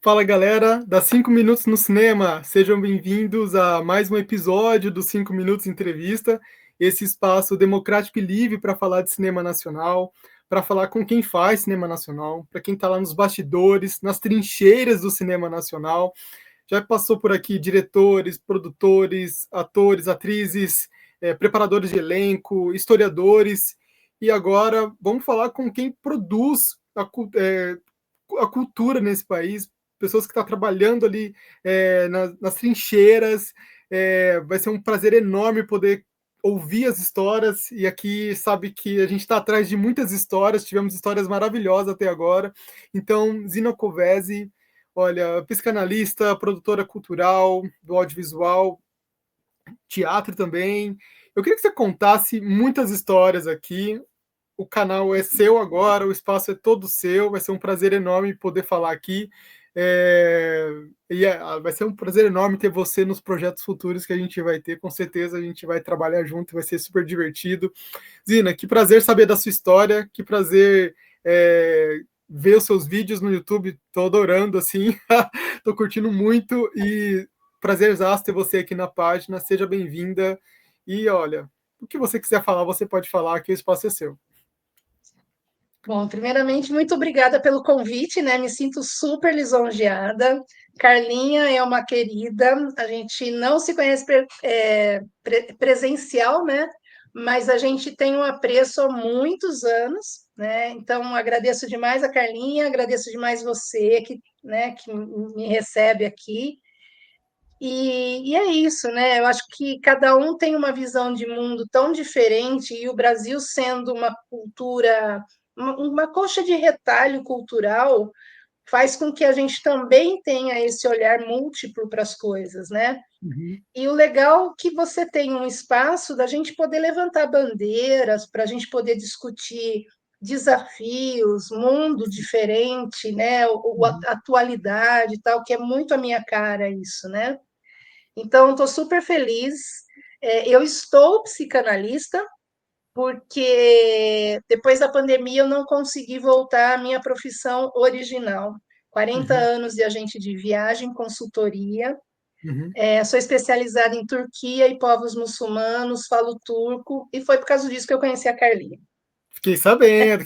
Fala galera, dá 5 minutos no cinema. Sejam bem-vindos a mais um episódio do 5 Minutos Entrevista, esse espaço democrático e livre para falar de cinema nacional, para falar com quem faz cinema nacional, para quem está lá nos bastidores, nas trincheiras do cinema nacional. Já passou por aqui diretores, produtores, atores, atrizes, preparadores de elenco, historiadores, e agora vamos falar com quem produz a cultura nesse país, pessoas que estão trabalhando ali nas trincheiras. Vai ser um prazer enorme poder ouvir as histórias, e aqui sabe que a gente está atrás de muitas histórias, tivemos histórias maravilhosas até agora. Então, Zina Covesi, olha, psicanalista, produtora cultural, do audiovisual, teatro também. Eu queria que você contasse muitas histórias aqui. O canal é seu agora, o espaço é todo seu, vai ser um prazer enorme poder falar aqui. Vai ser um prazer enorme ter você nos projetos futuros que a gente vai ter, com certeza a gente vai trabalhar junto, vai ser super divertido. Zina, que prazer saber da sua história, que prazer ver os seus vídeos no YouTube, estou adorando, assim, estou curtindo muito, e prazerzaço ter você aqui na página, seja bem-vinda, e olha, o que você quiser falar, você pode falar, que o espaço é seu. Bom, primeiramente, muito obrigada pelo convite, né? Me sinto super lisonjeada. Carlinha é uma querida, a gente não se conhece presencial, né? Mas a gente tem um apreço há muitos anos, né? Então, agradeço demais a Carlinha, agradeço demais você que me recebe aqui. E é isso, né? Eu acho que cada um tem uma visão de mundo tão diferente, e o Brasil sendo uma cultura, uma coxa de retalho cultural, faz com que a gente também tenha esse olhar múltiplo para as coisas, né? Uhum. E o legal é que você tem um espaço da gente poder levantar bandeiras, para a gente poder discutir desafios, mundo diferente, né? Uhum. Atualidade e tal, que é muito a minha cara isso, né? Então, estou super feliz. Eu estou psicanalista, porque depois da pandemia eu não consegui voltar à minha profissão original. 40 Uhum. anos de agente de viagem, consultoria. Uhum. Sou especializada em Turquia e povos muçulmanos, falo turco, e foi por causa disso que eu conheci a Carlinha. Fiquei sabendo.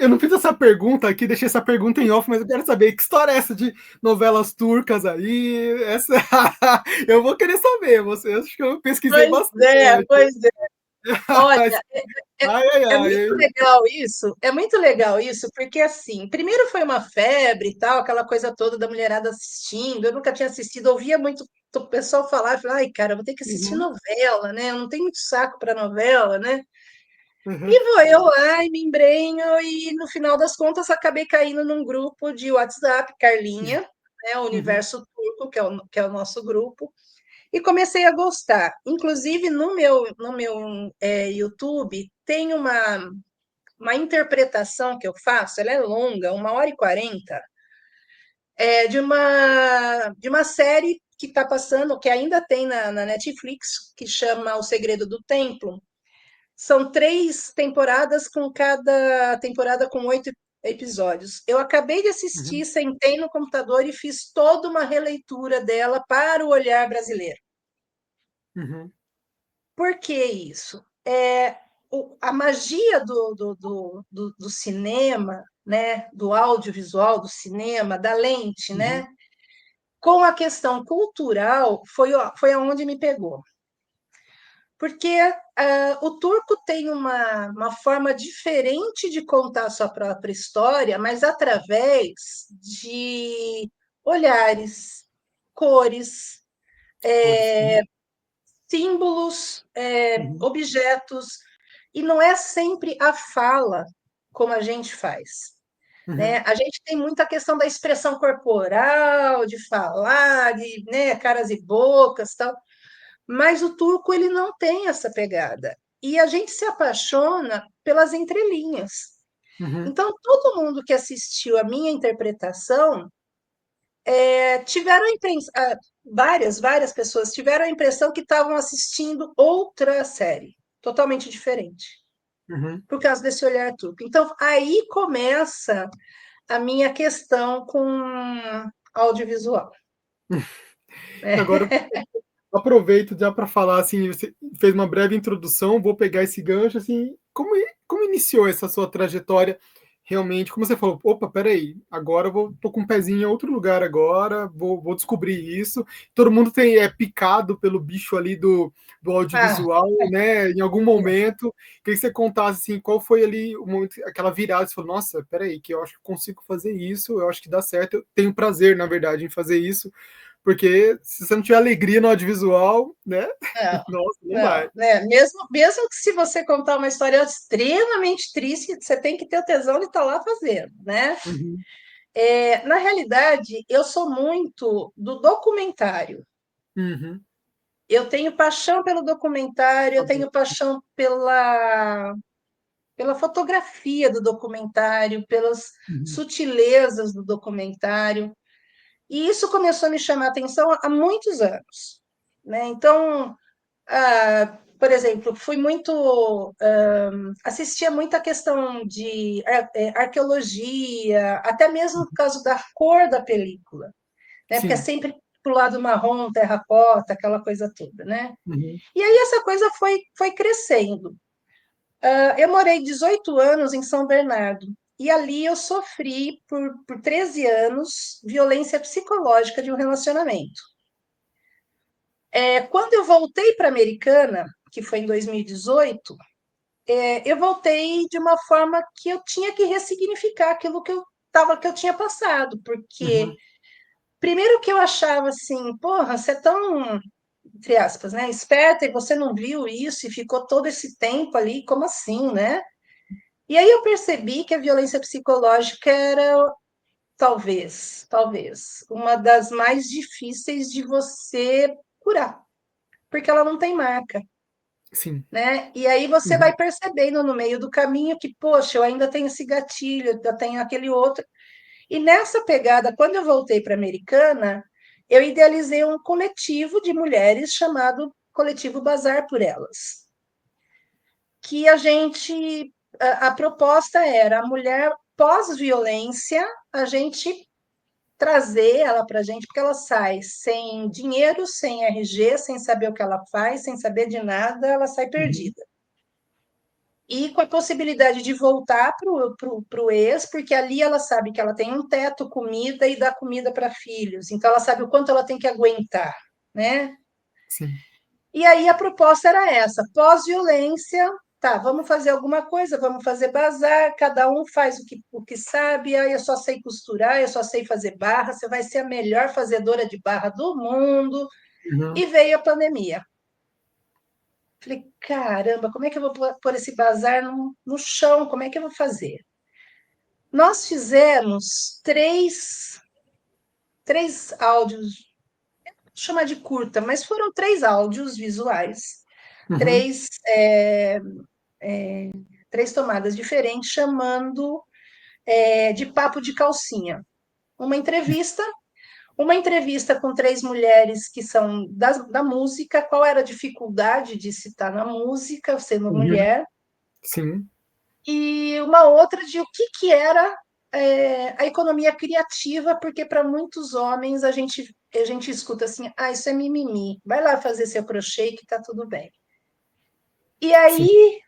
Eu não fiz essa pergunta aqui, deixei essa pergunta em off, mas eu quero saber que história é essa de novelas turcas aí? Essa eu vou querer saber. Você, acho que eu pesquisei bastante. Pois é. Olha, é, Ai, ai, é muito ai. legal isso, é muito legal isso, porque assim, primeiro foi uma febre e tal, aquela coisa toda da mulherada assistindo. Eu nunca tinha assistido, ouvia muito o pessoal falar, eu falei, ai, cara, eu vou ter que assistir Uhum. novela, né? Eu não tenho muito saco para novela, né? Uhum. E vou eu lá e me embrenho, e no final das contas acabei caindo num grupo de WhatsApp, Carlinha, né? O Uhum. Universo Turco, que é o nosso grupo. E comecei a gostar. Inclusive, no meu YouTube, tem uma interpretação que eu faço, ela é longa, 1h40, de uma série que está passando, que ainda tem na Netflix, que chama O Segredo do Templo. São 3 temporadas, com cada temporada com 8 episódios. Eu acabei de assistir, Uhum. sentei no computador e fiz toda uma releitura dela para o olhar brasileiro. Uhum. Por que isso? A magia do cinema, né, do audiovisual, do cinema, da lente, Uhum. né, com a questão cultural, foi aonde me pegou. Porque o turco tem uma forma diferente de contar a sua própria história, mas através de olhares, cores, Cores. Uhum. símbolos, Uhum. objetos, e não é sempre a fala como a gente faz, né? Uhum. A gente tem muita questão da expressão corporal, de falar, de, né, caras e bocas, tal, mas o turco ele não tem essa pegada. E a gente se apaixona pelas entrelinhas. Uhum. Então, todo mundo que assistiu a minha interpretação tiveram a impressão, várias pessoas tiveram a impressão que estavam assistindo outra série, totalmente diferente, Uhum. por causa desse olhar turco. Então, aí começa a minha questão audiovisual. Agora, aproveito já para falar, assim, você fez uma breve introdução, vou pegar esse gancho, assim, como iniciou essa sua trajetória realmente? Como você falou, opa, peraí, agora eu tô com um pezinho em outro lugar agora, vou descobrir isso. Todo mundo é picado pelo bicho ali do Ah, audiovisual, né? Em algum momento, queria que você contasse, assim, qual foi ali o momento, aquela virada, você falou, nossa, peraí, que eu acho que consigo fazer isso, eu acho que dá certo, eu tenho prazer, na verdade, em fazer isso, porque se você não tiver alegria no audiovisual, né? não, Nossa, não não, vai. né? Mesmo que se você contar uma história extremamente triste, você tem que ter o tesão de estar lá fazendo, né? Uhum, Na realidade, eu sou muito do documentário. uhum, Eu tenho paixão pelo documentário, eu tenho paixão pela fotografia do documentário, pelas uhum, sutilezas do documentário. E isso começou a me chamar a atenção há muitos anos, né? Então, por exemplo, fui muito assistia muito a questão de arqueologia, até mesmo por causa da cor da película, né? Porque é sim. sempre pro lado marrom, terracota, aquela coisa toda, né? Uhum, E aí essa coisa foi crescendo. Eu morei 18 anos em São Bernardo. E ali eu sofri por 13 anos violência psicológica de um relacionamento. Quando eu voltei para a Americana, que foi em 2018, eu voltei de uma forma que eu tinha que ressignificar aquilo que eu tinha passado, porque uhum, primeiro que eu achava assim, porra, você é tão, entre aspas, né, esperta e você não viu isso e ficou todo esse tempo ali, como assim, né? E aí eu percebi que a violência psicológica era talvez, uma das mais difíceis de você curar, porque ela não tem marca, sim. né? E aí você Uhum, vai percebendo no meio do caminho que, poxa, eu ainda tenho esse gatilho, eu ainda tenho aquele outro. E nessa pegada, quando eu voltei para a Americana, eu idealizei um coletivo de mulheres chamado Coletivo Bazar por Elas, que a proposta era a mulher pós-violência, a gente trazer ela para a gente, porque ela sai sem dinheiro, sem RG, sem saber o que ela faz, sem saber de nada, ela sai uhum, perdida. E com a possibilidade de voltar para o ex, porque ali ela sabe que ela tem um teto, comida e dá comida para filhos, então ela sabe o quanto ela tem que aguentar, né? sim. E aí a proposta era essa: pós-violência, tá, vamos fazer alguma coisa, vamos fazer bazar, cada um faz o que sabe, aí eu só sei costurar, eu só sei fazer barra, você vai ser a melhor fazedora de barra do mundo. Uhum, E veio a pandemia. Falei, caramba, como é que eu vou pôr esse bazar no chão? Como é que eu vou fazer? Nós fizemos três áudios, vou chamar de curta, mas foram 3 áudios visuais, uhum, três três tomadas diferentes, chamando de papo de calcinha. Uma entrevista, uma entrevista com 3 mulheres que são da música, qual era a dificuldade de se estar na música, sendo uhum, mulher, sim. e uma outra de o que era a economia criativa, porque para muitos homens a gente escuta assim, isso é mimimi, vai lá fazer seu crochê que está tudo bem. E Sim. aí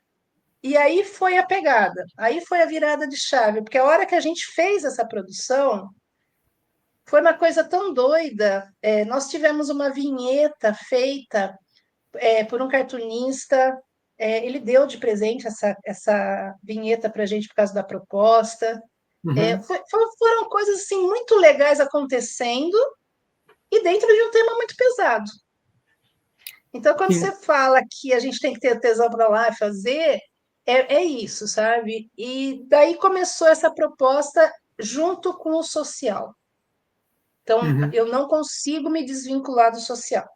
E aí foi a pegada, aí foi a virada de chave, porque a hora que a gente fez essa produção, foi uma coisa tão doida. Nós tivemos uma vinheta feita por um cartunista, ele deu de presente essa vinheta para a gente por causa da proposta. Uhum, Foram coisas assim muito legais acontecendo e dentro de um tema muito pesado. Então, quando sim. você fala que a gente tem que ter tesão para lá e fazer, é isso, sabe? E daí começou essa proposta junto com o social. Então, Uhum. eu não consigo me desvincular do social.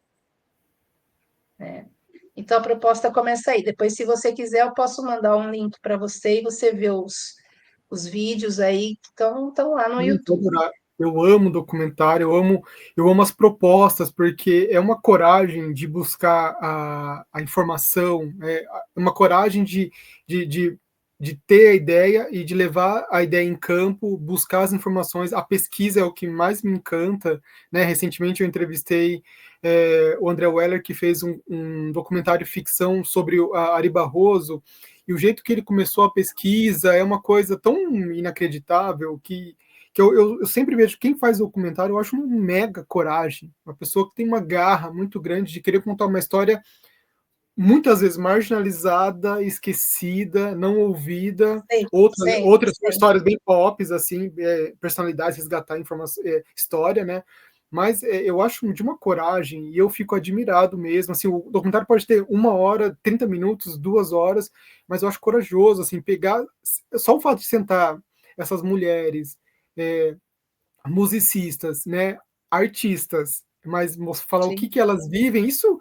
Então, a proposta começa aí. Depois, se você quiser, eu posso mandar um link para você e você vê os vídeos aí que estão lá no Vou YouTube. adorar. Eu amo documentário, eu amo as propostas, porque é uma coragem de buscar a informação, é uma coragem de de ter a ideia e de levar a ideia em campo, buscar as informações. A pesquisa é o que mais me encanta, né? Recentemente eu entrevistei o André Weller, que fez um documentário de ficção sobre a Ari Barroso, e o jeito que ele começou a pesquisa é uma coisa tão inacreditável que eu sempre vejo quem faz documentário, eu acho um mega coragem, uma pessoa que tem uma garra muito grande de querer contar uma história muitas vezes marginalizada, esquecida, não ouvida, Sempre, sempre, outras sempre. histórias bem pop, assim, personalidades, resgatar informação, história, né? Mas eu acho de uma coragem e eu fico admirado mesmo. Assim, o documentário pode ter 1 hora, 30 minutos, 2 horas, mas eu acho corajoso, assim, pegar só o fato de sentar essas mulheres, é, musicistas, né, artistas, mas falar o Sim. que que elas vivem, isso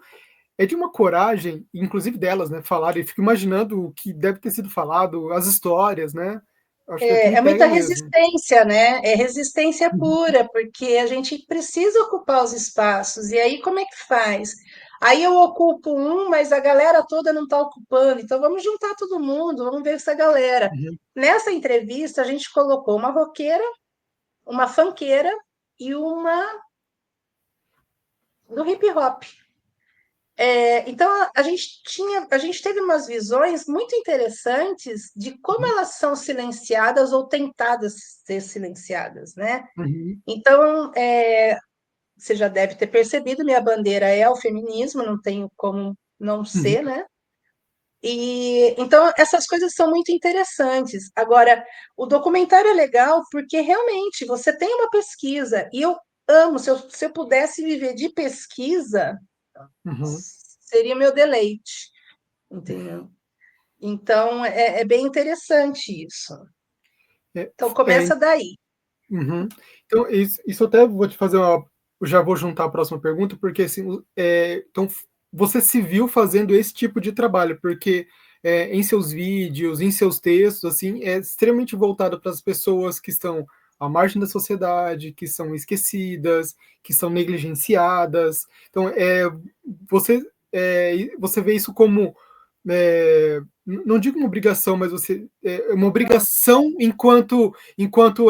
é de uma coragem, inclusive delas, né, falarem. Eu fico imaginando o que deve ter sido falado, as histórias, né? Acho que é o que me É pega muita mesmo. resistência, né? É resistência Uhum, pura, porque a gente precisa ocupar os espaços. E aí, como é que faz? Aí eu ocupo um, mas a galera toda não está ocupando. Então, vamos juntar todo mundo, vamos ver essa galera. uhum, Nessa entrevista, a gente colocou uma roqueira, uma funkeira e uma do hip hop. Então a gente teve umas visões muito interessantes de como elas são silenciadas ou tentadas ser silenciadas, né? uhum, Então, você já deve ter percebido, minha bandeira é o feminismo, não tenho como não uhum, ser, né? E então essas coisas são muito interessantes. Agora, o documentário é legal porque realmente você tem uma pesquisa, e eu amo, se eu pudesse viver de pesquisa, uhum. seria meu deleite, entendeu? Então, é bem interessante isso. É, Então, é, começa daí. uhum. Então, isso eu até vou te fazer uma. Eu já vou juntar a próxima pergunta, porque assim, então você se viu fazendo esse tipo de trabalho, porque em seus vídeos, em seus textos, assim, é extremamente voltado para as pessoas que estão à margem da sociedade, que são esquecidas, que são negligenciadas. Então, você vê isso como não digo uma obrigação, mas uma obrigação enquanto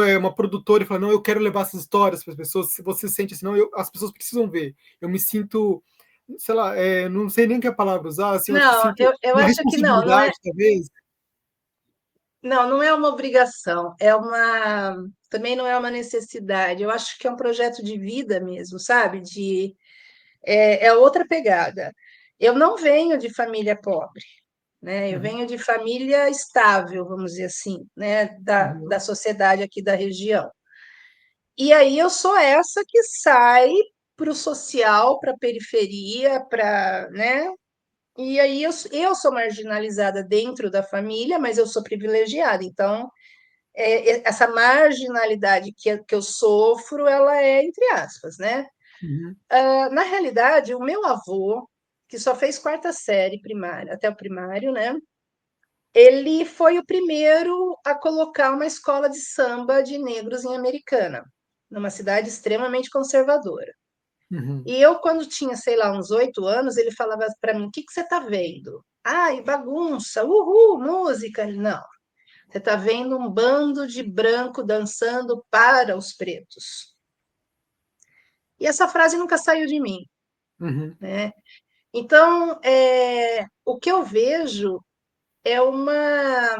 é uma produtora e fala, não, eu quero levar essas histórias para as pessoas, se você sente assim, não, as pessoas precisam ver. Eu me sinto, sei lá, não sei nem que a palavra usar, assim, eu acho que Não, sinto eu uma acho que não, não é, responsabilidade, talvez. não, não é uma obrigação, também não é uma necessidade. Eu acho que é um projeto de vida mesmo, sabe? É outra pegada. Eu não venho de família pobre, né? Eu Uhum, venho de família estável, vamos dizer assim, né? Da uhum, sociedade aqui da região. E aí eu sou essa que sai para o social, para a periferia, para, né? E aí eu sou marginalizada dentro da família, mas eu sou privilegiada. Então, essa marginalidade que eu sofro, ela é entre aspas, né? uhum, Na realidade, o meu avô, que só fez quarta série primária, até o primário, né? Ele foi o primeiro a colocar uma escola de samba de negros em Americana, numa cidade extremamente conservadora. uhum, E eu, quando tinha, sei lá, uns 8 anos, ele falava para mim: o que, que você está vendo? Ai, bagunça, uhul, música. Não, você está vendo um bando de branco dançando para os pretos. E essa frase nunca saiu de mim, uhum, né? Então, o que eu vejo é uma.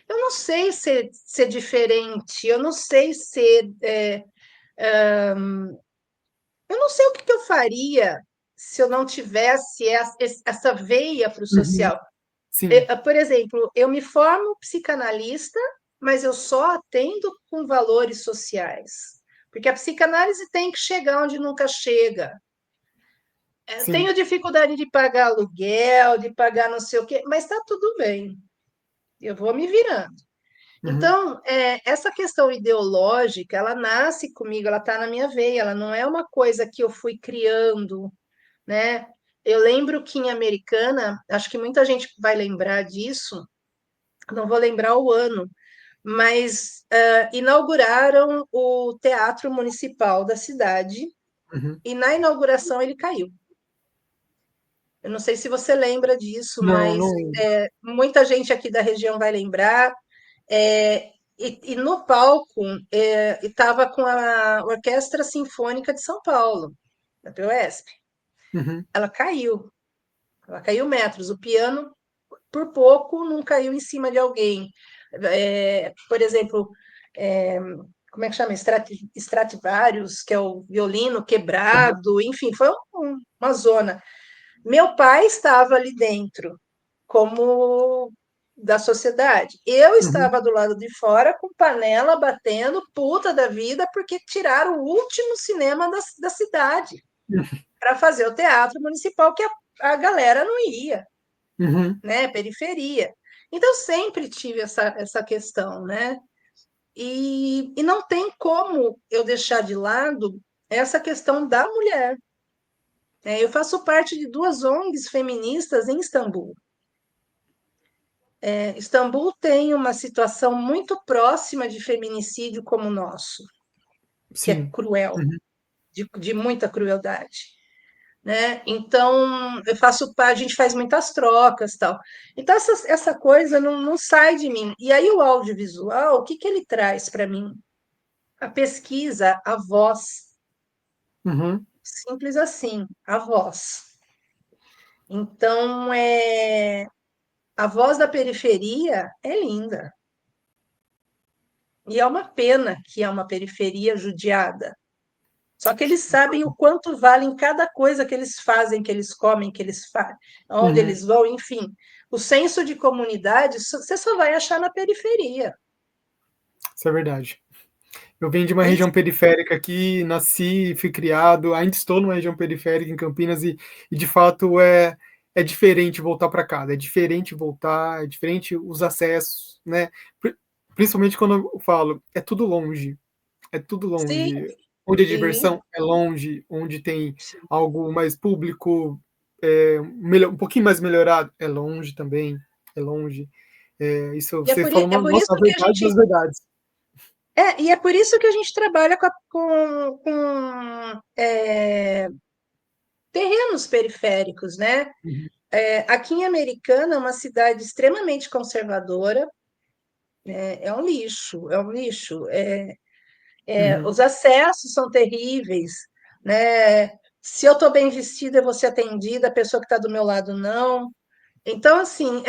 Eu não sei ser diferente, eu não sei ser. Eu não sei o que eu faria se eu não tivesse essa veia para o uhum. social. Sim, Por exemplo, eu me formo psicanalista, mas eu só atendo com valores sociais. Porque a psicanálise tem que chegar onde nunca chega. sim. Tenho dificuldade de pagar aluguel, de pagar não sei o quê, mas está tudo bem, eu vou me virando. Uhum, Então, essa questão ideológica, ela nasce comigo, ela está na minha veia, ela não é uma coisa que eu fui criando, né? Eu lembro que em Americana, acho que muita gente vai lembrar disso, não vou lembrar o ano, mas inauguraram o Teatro Municipal da cidade uhum. e na inauguração ele caiu. Eu não sei se você lembra disso, Não, mas não. muita gente aqui da região vai lembrar. E no palco estava com a Orquestra Sinfônica de São Paulo, da PUESP. Uhum, Ela caiu metros. O piano, por pouco, não caiu em cima de alguém. Por exemplo, é, como é que chama? Stradivarius, que é o violino uhum, quebrado, enfim, foi uma zona. Meu pai estava ali dentro, como da sociedade. Eu uhum, estava do lado de fora com panela batendo, puta da vida, porque tiraram o último cinema da cidade para fazer o teatro municipal, que a galera não ia, uhum. né? Periferia. Então, sempre tive essa questão, né? E não tem como eu deixar de lado essa questão da mulher. Eu faço parte de duas ONGs feministas em Istambul. Istambul tem uma situação muito próxima de feminicídio como o nosso, que é Sim. cruel, Uhum, de muita crueldade, né? Então, eu faço parte, a gente faz muitas trocas, tal. Então, essa coisa não sai de mim. E aí, o audiovisual, o que que ele traz para mim? A pesquisa, a voz, uhum. simples assim, a voz. Então, a voz da periferia é linda. E é uma pena que é uma periferia judiada. Só que eles sabem o quanto vale cada coisa que eles fazem, que eles comem, que eles fazem, onde Uhum. eles vão, enfim. O senso de comunidade você só vai achar na periferia. Isso é verdade. Eu venho de uma E região periférica aqui, nasci, fui criado, ainda estou numa região periférica em Campinas e de fato é diferente voltar para casa, é diferente voltar, é diferente os acessos, né? Pri- Principalmente quando eu falo, é tudo sim, longe. Onde a sim, diversão é longe, onde tem sim. algo mais público, um pouquinho mais melhorado, é longe também, é longe. Isso E é você por, falou é uma, por nossa, isso a que a verdade gente das verdades. e é por isso que a gente trabalha com terrenos periféricos, né? Uhum, Aqui em Americana, é uma cidade extremamente conservadora, é um lixo, é um lixo. uhum, Os acessos são terríveis, né? Se eu estou bem vestida, eu vou ser atendida, a pessoa que está do meu lado não. Então, assim,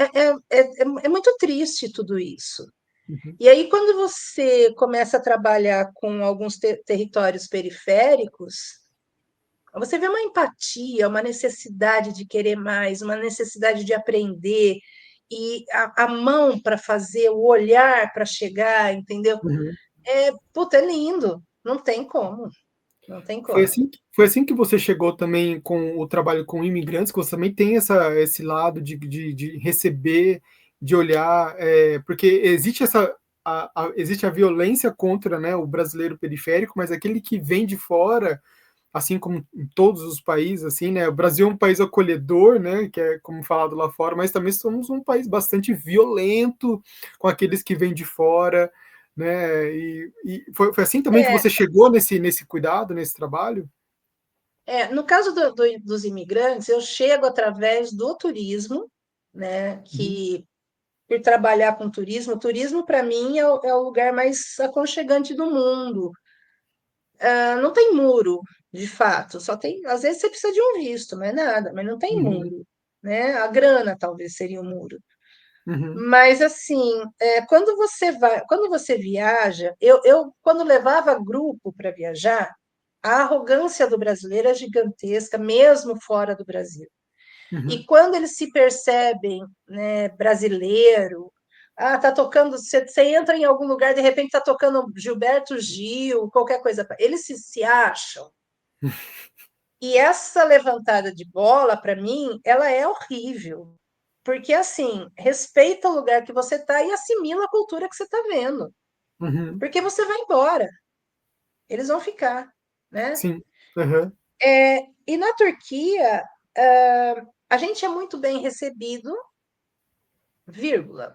é muito triste tudo isso. uhum. E aí, quando você começa a trabalhar com alguns territórios periféricos, você vê uma empatia, uma necessidade de querer mais, uma necessidade de aprender, e a mão para fazer, o olhar para chegar, entendeu? Uhum. Puta, é lindo, não tem como, não tem Foi como. assim, foi assim que você chegou também com o trabalho com imigrantes, que você também tem esse lado de receber, de olhar, porque existe existe a violência contra, né, o brasileiro periférico, mas aquele que vem de fora, assim como em todos os países, assim, né, o Brasil é um país acolhedor, né, que é como falado lá fora, mas também somos um país bastante violento com aqueles que vêm de fora, né? E foi assim também que É, você chegou nesse cuidado, nesse trabalho? no caso dos imigrantes, eu chego através do turismo, né, Uhum, que por trabalhar com turismo, o turismo para mim é o lugar mais aconchegante do mundo. Não tem muro, de fato, só tem, às vezes você precisa de um visto, mas nada, mas não tem uhum, muro, né? A grana talvez seria o muro. uhum, Mas assim, quando você viaja, eu quando levava grupo para viajar, a arrogância do brasileiro é gigantesca, mesmo fora do Brasil. E uhum, quando eles se percebem, né, brasileiro, tá tocando, você entra em algum lugar, de repente tá tocando Gilberto Gil, qualquer coisa, eles se acham. E essa levantada de bola, para mim, ela é horrível. Porque, assim, respeita o lugar que você está e assimila a cultura que você está vendo. uhum, Porque você vai embora, eles vão ficar, né? sim, uhum, E na Turquia, a gente é muito bem recebido, vírgula,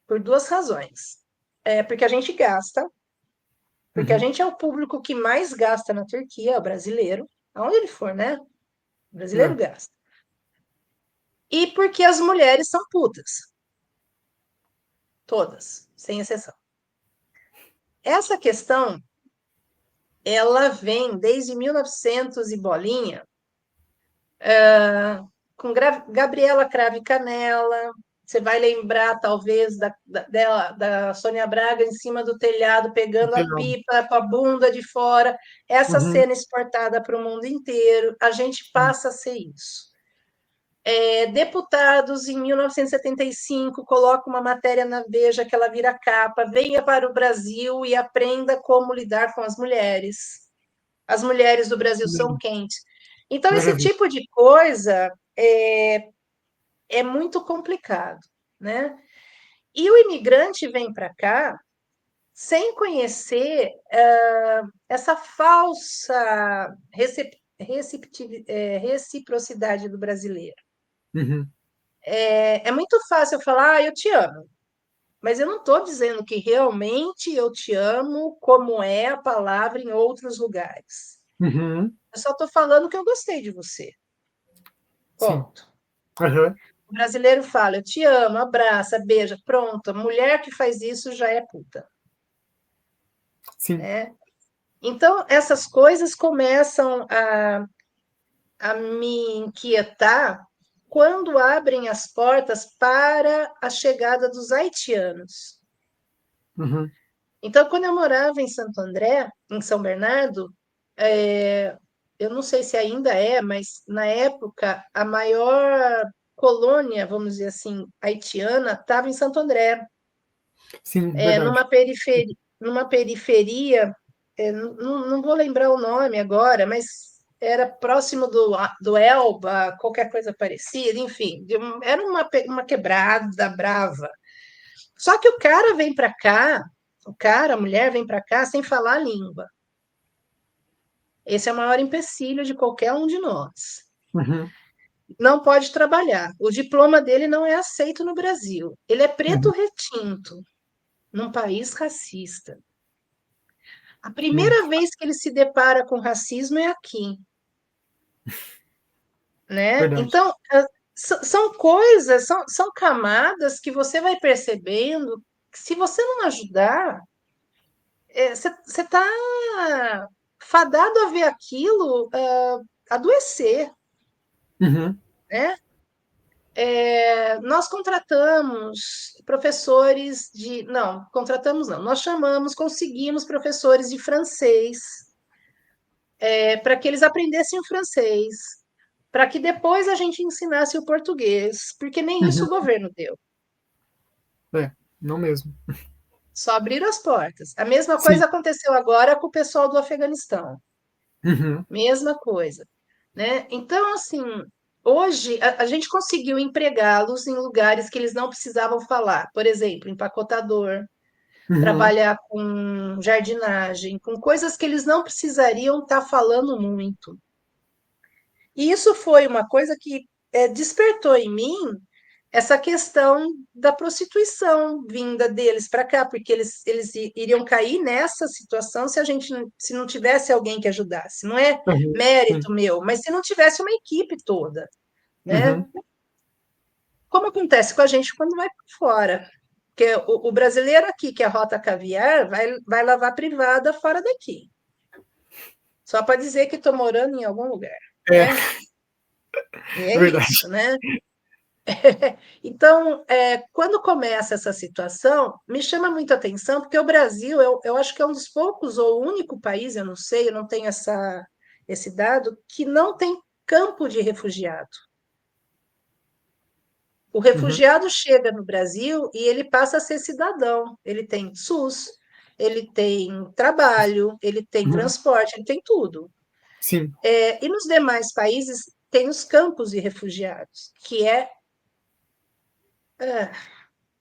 por duas razões. Porque a gente gasta, porque a uhum, gente é o público que mais gasta na Turquia, é o brasileiro, aonde ele for, né? O brasileiro gasta. E porque as mulheres são putas. Todas, sem exceção. Essa questão, ela vem desde 1900 e bolinha, com Gabriela Cravo e Canela. Você vai lembrar, talvez, da Sônia Braga em cima do telhado, pegando a Entendeu? pipa com a bunda de fora. Essa Uhum. cena exportada para o mundo inteiro. A gente Sim. passa a ser isso. Deputados, em 1975, colocam uma matéria na Veja que ela vira capa: venha para o Brasil e aprenda como lidar com as mulheres. As mulheres do Brasil são quentes. Então, esse Maravilha. tipo de coisa é muito complicado, né? E o imigrante vem para cá sem conhecer essa falsa reciprocidade do brasileiro. Uhum. É muito fácil eu falar, eu te amo, mas eu não estou dizendo que realmente eu te amo, como é a palavra em outros lugares. Uhum. Eu só estou falando que eu gostei de você. Sim. Ponto. Aham. O brasileiro fala, eu te amo, abraça, beija, pronto. A mulher que faz isso já é puta, Sim. né? Então, essas coisas começam a me inquietar quando abrem as portas para a chegada dos haitianos. Uhum. Então, quando eu morava em Santo André, em São Bernardo, eu não sei se ainda é, mas na época a maior colônia, vamos dizer assim, haitiana, estava em Santo André, Sim, verdade. numa periferia, não vou lembrar o nome agora, mas era próximo do Elba, qualquer coisa parecida, enfim, era uma quebrada brava. Só que o cara vem para cá, a mulher vem para cá sem falar a língua. Esse é o maior empecilho de qualquer um de nós. Uhum. Não pode trabalhar. O diploma dele não é aceito no Brasil. Ele é preto Uhum. retinto, num país racista. A Não, primeira vez que ele se depara com racismo é aqui, né? verdade. Então, são coisas, são camadas que você vai percebendo que, se você não ajudar, você está fadado a ver aquilo adoecer, Uhum. né? Nós contratamos professores de. Não, contratamos não. Nós chamamos, conseguimos professores de francês para que eles aprendessem o francês, para que depois a gente ensinasse o português, porque nem isso o Uhum. governo deu. É, não mesmo. Só abriram as portas. A mesma Sim. coisa aconteceu agora com o pessoal do Afeganistão. Uhum. Mesma coisa, né? Então, assim, hoje a gente conseguiu empregá-los em lugares que eles não precisavam falar. Por exemplo, empacotador, Uhum. trabalhar com jardinagem, com coisas que eles não precisariam estar falando muito. E isso foi uma coisa que despertou em mim essa questão da prostituição vinda deles para cá, porque eles iriam cair nessa situação se a gente se não tivesse alguém que ajudasse. Não é Uhum. Sim. mérito meu, mas se não tivesse uma equipe toda, né? Uhum. Como acontece com a gente quando vai para fora. Porque o brasileiro aqui, que é rota caviar, vai lavar privada fora daqui. Só para dizer que estou morando em algum lugar, É, né? E é verdade. isso, né? Então, quando começa essa situação, me chama muito a atenção, porque o Brasil, eu acho que é um dos poucos, ou o único país, eu não sei, eu não tenho esse dado, que não tem campo de refugiado. O Uhum. refugiado chega no Brasil e ele passa a ser cidadão. Ele tem SUS, ele tem trabalho, ele tem Uhum. transporte, ele tem tudo. Sim. E nos demais países tem os campos de refugiados, que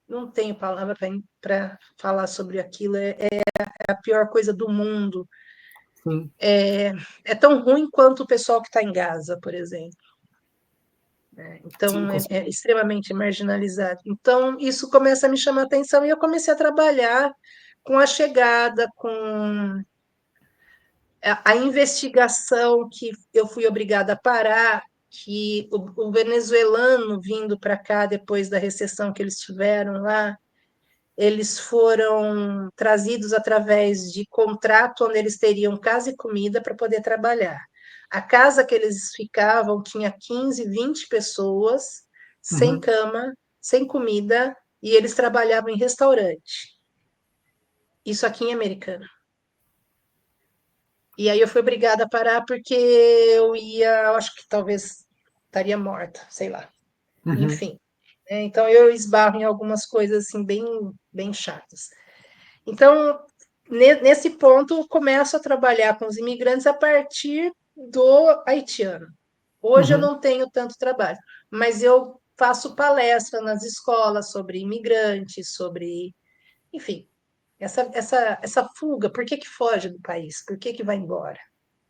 não tenho palavra para falar sobre aquilo, é a pior coisa do mundo. Sim. É tão ruim quanto o pessoal que está em Gaza, por exemplo. Sim, Então, com é certeza. extremamente marginalizado. Então, isso começa a me chamar a atenção e eu comecei a trabalhar com a chegada, com a investigação que eu fui obrigada a parar. que o venezuelano vindo para cá depois da recessão que eles tiveram lá, eles foram trazidos através de contrato onde eles teriam casa e comida para poder trabalhar. A casa que eles ficavam tinha 15, 20 pessoas, sem Uhum. cama, sem comida, e eles trabalhavam em restaurante. Isso aqui em Americana. E aí eu fui obrigada a parar porque eu acho que talvez estaria morta, sei lá. Uhum. Enfim. Então eu esbarro em algumas coisas assim bem, bem chatas. Então, nesse ponto, eu começo a trabalhar com os imigrantes a partir do haitiano. Hoje eu Uhum. não tenho tanto trabalho, mas eu faço palestra nas escolas sobre imigrantes, sobre, enfim, essa fuga, por que que foge do país? Por que que vai embora?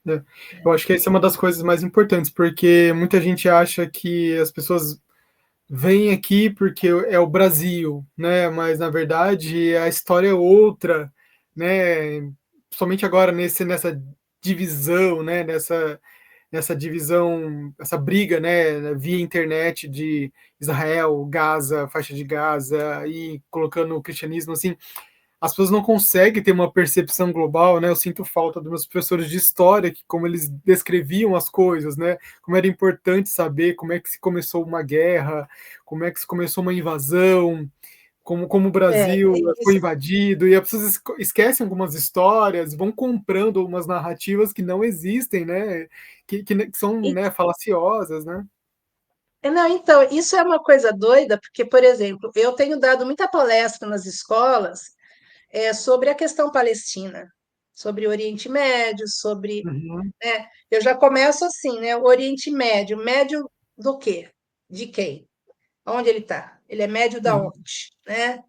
É. Eu acho que essa é uma das coisas mais importantes, porque muita gente acha que as pessoas vêm aqui porque é o Brasil, né? Mas na verdade a história é outra, né? Somente agora nessa divisão, né? Nessa divisão, essa briga, né? Via internet de Israel, Gaza, faixa de Gaza e colocando o cristianismo assim, as pessoas não conseguem ter uma percepção global, né? Eu sinto falta dos meus professores de história, que como eles descreviam as coisas, né? Como era importante saber como é que se começou uma guerra, como é que se começou uma invasão, como o Brasil foi Isso, invadido, e as pessoas esquecem algumas histórias, vão comprando umas narrativas que não existem, né? Que são, né, falaciosas, né? não, então, isso é uma coisa doida, porque, por exemplo, eu tenho dado muita palestra nas escolas sobre a questão palestina, sobre o Oriente Médio, sobre, Uhum, né? Eu já começo assim, né? O Oriente Médio, médio do quê? De quem? Onde ele está? Ele é médio da uhum, onde, né?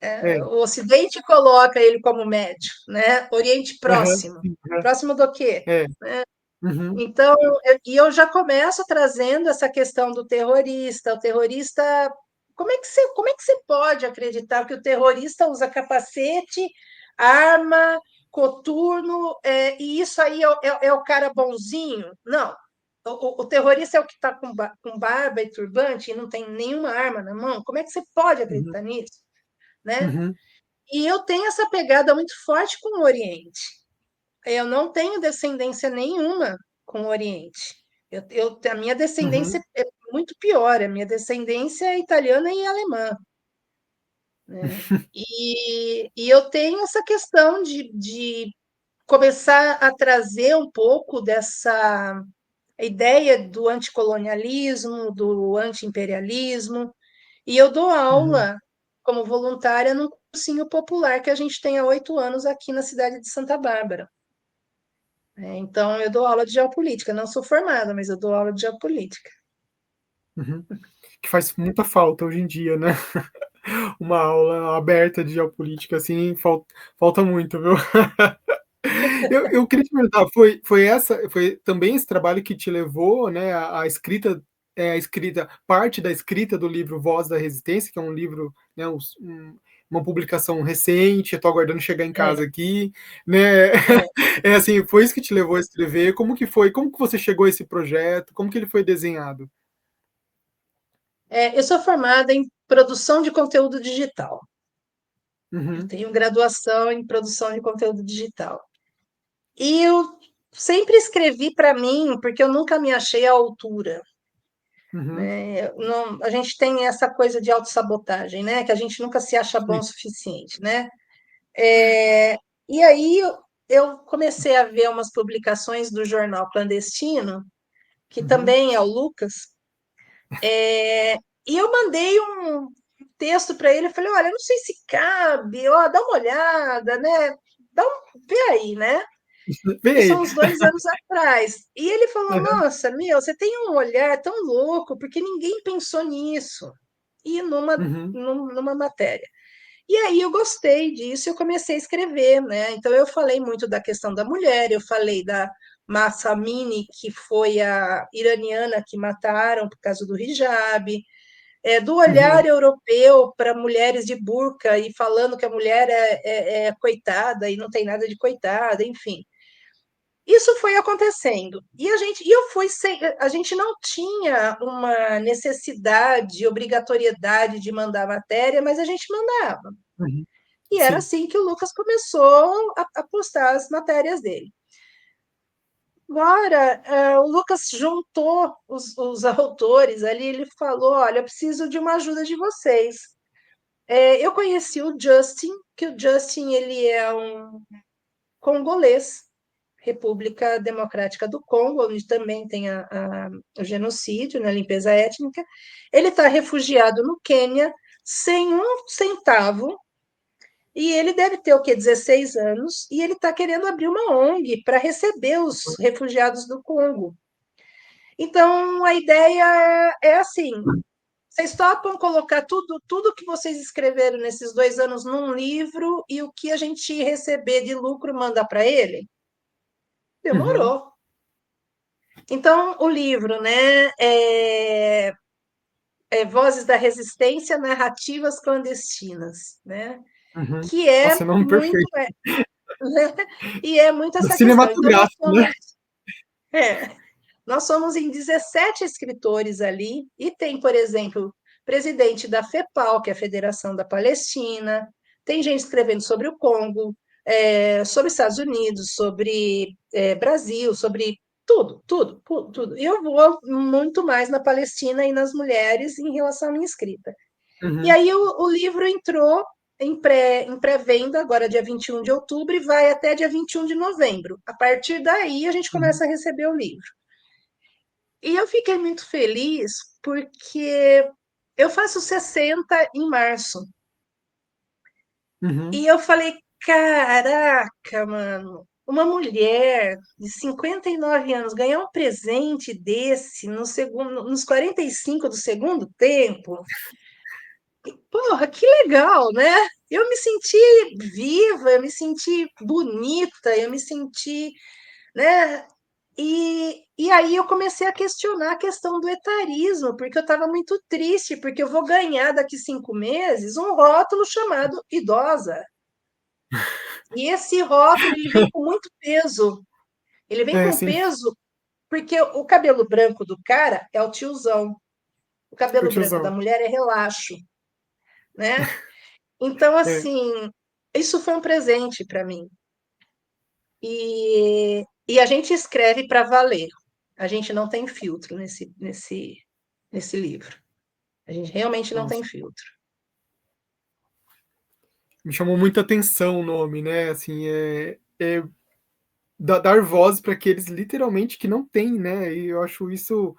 é, O Ocidente coloca ele como médio, né? Oriente aham, Próximo, sim, próximo do quê? é, Né? uhum, Então, eu já começo trazendo essa questão do terrorista. O terrorista, como é que você pode acreditar que o terrorista usa capacete, arma, coturno, e isso aí é o cara bonzinho? Não. O terrorista é o que está com barba e turbante e não tem nenhuma arma na mão. Como é que você pode uhum, acreditar nisso? Né? uhum, E eu tenho essa pegada muito forte com o Oriente. Eu não tenho descendência nenhuma com o Oriente. A minha descendência uhum, é muito pior, a minha descendência é italiana e alemã. Né? E eu tenho essa questão de começar a trazer um pouco dessa ideia do anticolonialismo, do antiimperialismo, e eu dou uhum. aula como voluntária num cursinho popular que a gente tem há 8 anos aqui na cidade de Santa Bárbara. Então, eu dou aula de geopolítica. Não sou formada, mas eu dou aula de geopolítica. Uhum. Que faz muita falta hoje em dia, né? Uma aula aberta de geopolítica, assim, falta muito, viu? Eu queria te perguntar, foi também esse trabalho que te levou, né, à escrita, a escrita, parte da escrita do livro Voz da Resistência, que é um livro, né, uma publicação recente, eu estou aguardando chegar em É, casa aqui, né? é. É assim, foi isso que te levou a escrever? Como que foi? Como que você chegou a esse projeto? Como que ele foi desenhado? Eu sou formada em produção de conteúdo digital. Eu Uhum, tenho graduação em produção de conteúdo digital. E eu sempre escrevi para mim, porque eu nunca me achei à altura. uhum, Né? A gente tem essa coisa de autossabotagem, né? Que a gente nunca se acha bom sim, o suficiente, né? E aí eu comecei a ver umas publicações do jornal clandestino, que uhum, também é o Lucas, e eu mandei um texto para ele, eu falei, olha, não sei se cabe, ó, dá uma olhada, né? Vê aí, né? vem Isso aí. há uns 2 anos atrás. E ele falou, Uhum, nossa, meu, você tem um olhar tão louco, porque ninguém pensou nisso. E uhum, numa matéria. E aí eu gostei disso, eu comecei a escrever, né? Então eu falei muito da questão da mulher, eu falei da Mahsa Amini, que foi a iraniana que mataram por causa do hijab, do olhar uhum, europeu para mulheres de burca e falando que a mulher é coitada e não tem nada de coitada, enfim. isso foi acontecendo. A gente não tinha uma necessidade, obrigatoriedade de mandar matéria, mas a gente mandava. Uhum. E era Sim. assim que o Lucas começou a postar as matérias dele. Agora, o Lucas juntou os autores ali, ele falou: olha, eu preciso de uma ajuda de vocês. Eu conheci o Justin, que o Justin ele é um congolês, República Democrática do Congo, onde também tem o genocídio, né, a limpeza étnica. Ele está refugiado no Quênia, sem um centavo, e ele deve ter o quê? 16 anos, e ele está querendo abrir uma ONG para receber os refugiados do Congo. Então, a ideia é assim: vocês topam colocar tudo que vocês escreveram nesses 2 anos num livro e o que a gente receber de lucro manda para ele? Uhum. Demorou. Então, o livro, né, Vozes da Resistência, Narrativas Clandestinas, né, Uhum. que é Nossa, nome muito, perfeito. né, e é muito essa questão. Então, Cinematográfico, né? é, nós somos em 17 escritores ali, e tem, por exemplo, presidente da FEPAL, que é a Federação da Palestina, tem gente escrevendo sobre o Congo, sobre Estados Unidos, sobre Brasil, sobre tudo. Eu vou muito mais na Palestina e nas mulheres em relação à minha escrita. E Uhum. aí o livro entrou em pré-venda, agora dia 21 de outubro, e vai até dia 21 de novembro. A partir daí, a gente Uhum. começa a receber o livro. E eu fiquei muito feliz porque eu faço 60 em março. Uhum. E eu falei, caraca, mano, uma mulher de 59 anos ganhar um presente desse no segundo, nos 45 do segundo tempo, porra, que legal, né? Eu me senti viva, eu me senti bonita, eu me senti, né? E aí eu comecei a questionar a questão do etarismo, porque eu estava muito triste, porque eu vou ganhar daqui 5 meses um rótulo chamado idosa. E esse rótulo ele vem com muito peso. Ele vem É, com sim, peso porque o cabelo branco do cara é o tiozão, o o cabelo branco da tiozão. mulher é relaxo, né? Então, É, assim, isso foi um presente para mim. E a gente escreve para valer. A gente não tem filtro nesse livro. A gente realmente não nossa, tem filtro. me chamou muita atenção o nome, né? Assim, dar voz para aqueles literalmente que não têm, né? E eu acho isso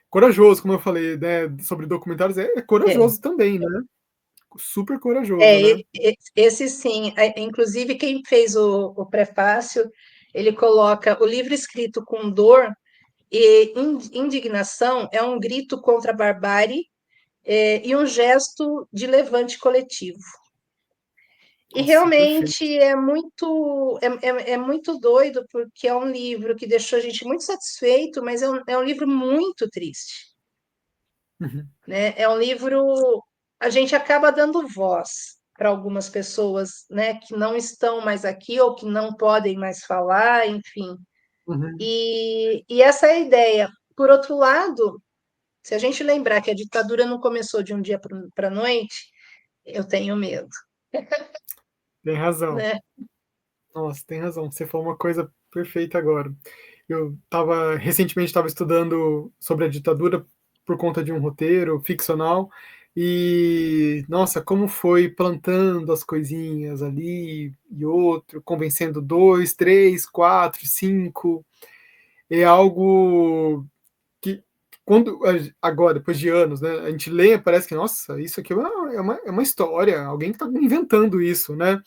corajoso, como eu falei, né? Sobre documentários, é É, corajoso também, né? Super corajoso, né? esse sim. Inclusive, quem fez o prefácio, ele coloca o livro escrito com dor e indignação é um grito contra a barbárie e um gesto de levante coletivo. E Nossa, perfeito. realmente é muito doido, porque é um livro que deixou a gente muito satisfeito, mas é um livro muito triste, Uhum. né? É um livro, a gente acaba dando voz para algumas pessoas, né, que não estão mais aqui ou que não podem mais falar, enfim. Uhum. E essa é a ideia. Por outro lado, se a gente lembrar que a ditadura não começou de um dia para a noite, eu tenho medo, Tem razão. né? Nossa, tem razão. Você falou uma coisa perfeita agora. Eu recentemente estava estudando sobre a ditadura por conta de um roteiro ficcional e, nossa, como foi plantando as coisinhas ali e outro, convencendo dois, três, quatro, cinco. É algo que quando agora, depois de anos, né, a gente lê, parece que, nossa, isso aqui é uma história, alguém que está inventando isso, né?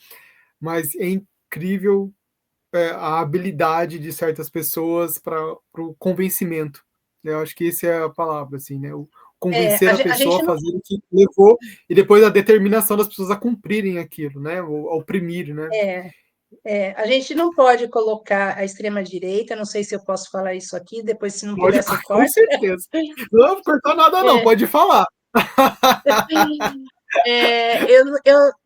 Mas é incrível a habilidade de certas pessoas para o convencimento. Eu acho que essa é a palavra, assim, né? O convencer a A pessoa gente a não fazer o que levou, e depois a determinação das pessoas a cumprirem aquilo, né? Ou a oprimir, né? A gente não pode colocar a extrema-direita, não sei se eu posso falar isso aqui, depois, se não Pode, puder, você com corta. certeza. Não vou cortar nada, não, É, pode falar.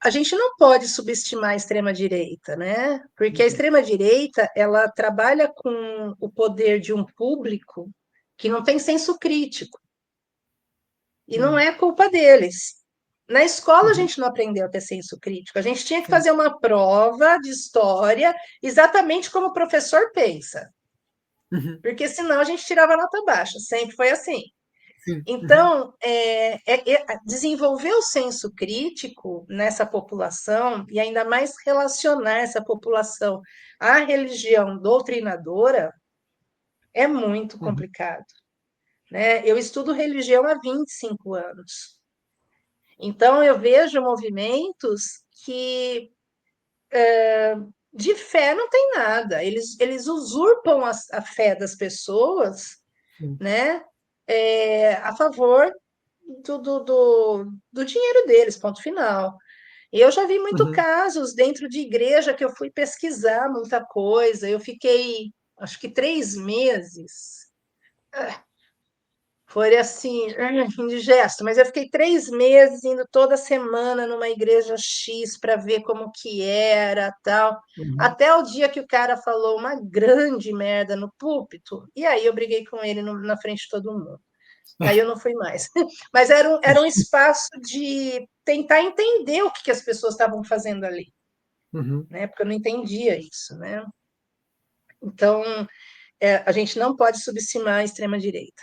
A gente não pode subestimar a extrema-direita, né? Porque a extrema-direita, ela trabalha com o poder de um público que não tem senso crítico, e não Hum, é culpa deles. Na escola, a uhum, gente não aprendeu a ter senso crítico, a gente tinha que sim, fazer uma prova de história exatamente como o professor pensa, uhum, porque senão a gente tirava nota baixa, sempre foi assim. sim, uhum, Então, desenvolver o senso crítico nessa população e ainda mais relacionar essa população à religião doutrinadora é muito uhum, complicado, né? Eu estudo religião há 25 anos, então eu vejo movimentos que de fé não tem nada, eles usurpam a fé das pessoas, sim, né? A favor do dinheiro deles, ponto final. E eu já vi muito uhum, casos dentro de igreja que eu fui pesquisar muita coisa. Eu fiquei, acho que 3 meses. Foi assim, indigesto, mas eu fiquei 3 meses indo toda semana numa igreja X para ver como que era, tal. uhum. Até o dia que o cara falou uma grande merda no púlpito, e aí eu briguei com ele na frente de todo mundo. Aí eu não fui mais. Mas era um espaço de tentar entender o que as pessoas estavam fazendo ali, Uhum. né? Porque eu não entendia isso, né? Então, a gente não pode subestimar a extrema-direita.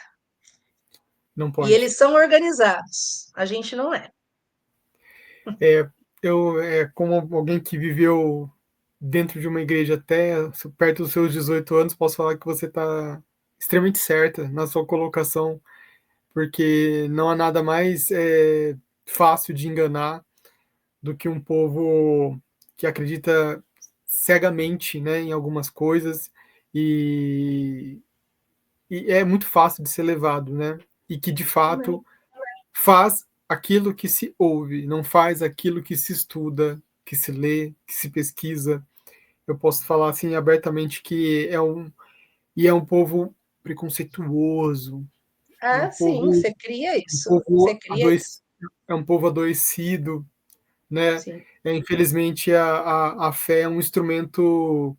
Não E pode. eles são organizados, a gente não é. É, como alguém que viveu dentro de uma igreja até perto dos seus 18 anos, posso falar que você está extremamente certa na sua colocação, porque não há nada mais fácil de enganar do que um povo que acredita cegamente, né, em algumas coisas e, e é muito fácil de ser levado, né? E que de fato faz aquilo que se ouve, não faz aquilo que se estuda, que se lê, que se pesquisa. Eu posso falar assim abertamente que é um povo preconceituoso, é Ah, sim, você cria um isso. Você povo cria isso. é um povo adoecido, né? Sim. Infelizmente a fé é um instrumento